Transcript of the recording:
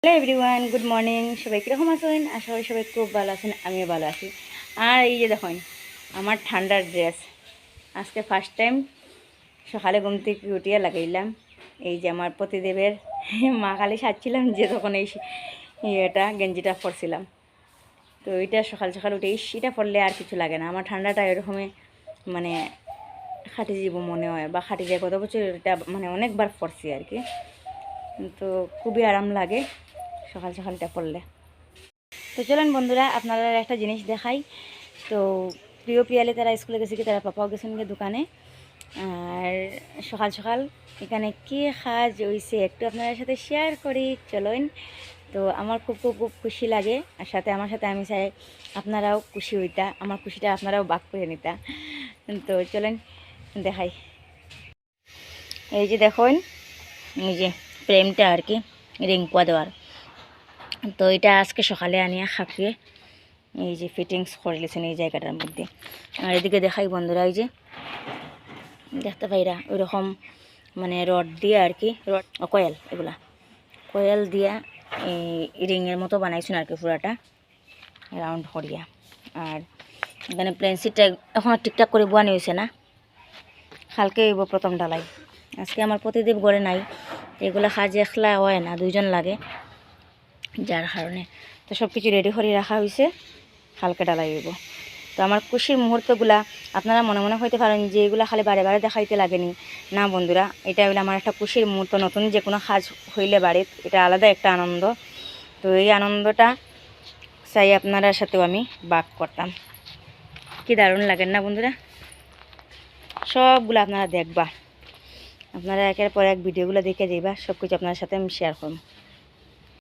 Hello everyone, good morning. সবাই কীরকম আছেন? আশা করি সবাই খুব ভালো আছেন, আমিও ভালো আছি। আর এই যে দেখুন আমার ঠান্ডার ড্রেস, আজকে ফার্স্ট টাইম সকালে ঘুম থেকে উঠিয়ে লাগাইলাম। এই যে আমার পতিদেবের মা কালি সাজছিলাম যে তখন এই এটা গেঞ্জিটা পরছিলাম, তো এইটা সকাল সকাল উঠে এটা পরলে আর কিছু লাগে না। আমার ঠান্ডাটা এরকমই মানে খাটি যাব মনে হয়, বা খাটি যায়। গত বছর এটা মানে অনেকবার পরছি আর কি, তো খুবই আরাম লাগে সকাল সকালটা পড়লে। তো চলেন বন্ধুরা, আপনারা একটা জিনিস দেখাই। তো প্রিয় পিয়ালে তারা স্কুলে গেছে কি, তারা পাপাও গেছেন গিয়ে দোকানে। আর সকাল সকাল এখানে কি কাজ হয়েছে একটু আপনাদের সাথে শেয়ার করি, চলেন। তো আমার খুব খুব খুব খুশি লাগে, আর সাথে আমার সাথে আমি চাই আপনারাও খুশি হইতা, আমার খুশিটা আপনারাও ভাগ করে নিতা। তো চলেন দেখাই। এই যে দেখুন, এই যে ফ্রেমটা আর কি রিংকুয়া দেওয়ার, তো এটা আজকে সকালে আনিয়া খাকিয়ে এই যে ফিটিংস করে লিছেন এই জায়গাটার মধ্যে। আর এদিকে দেখাই বন্ধুরা, এই যে দেখতে পাইরা ওইরকম মানে রড দিয়ে আর কি, রড কয়েল, এগুলা কয়েল দিয়া এই রিংয়ের মতো বানাইছেন আর কি, পুরাটা রাউন্ড করিয়া। আর এখানে প্লেনসিটটা এখন ঠিকঠাক করে বোয়ানি হয়েছে না, কালকে এইব প্রথম ডালাই। আজকে আমার প্রতিদেব ঘরে নাই, এগুলা কাজ একলা হয় না, দুইজন লাগে, যার কারণে তো সব কিছু রেডি করে রাখা হয়েছে, হালকা ডালাই হইব। তো আমার খুশির মুহূর্তগুলা আপনারা মনে মনে হইতে পারেন যে এগুলা খালি বারে বারে দেখাইতে লাগেনি। না বন্ধুরা, এটা হইলে আমার একটা খুশির মুহূর্ত। নতুন যে কোনো কাজ হইলে বাড়িতে, এটা আলাদা একটা আনন্দ। তো এই আনন্দটা চাই আপনার সাথেও আমি ভাগ করতাম। কি দারুণ লাগেন না বন্ধুরা? সবগুলো আপনারা দেখবা, আপনারা একের পর এক ভিডিওগুলো দেখে যাইবা, সব কিছু আপনার সাথে আমি শেয়ার করব।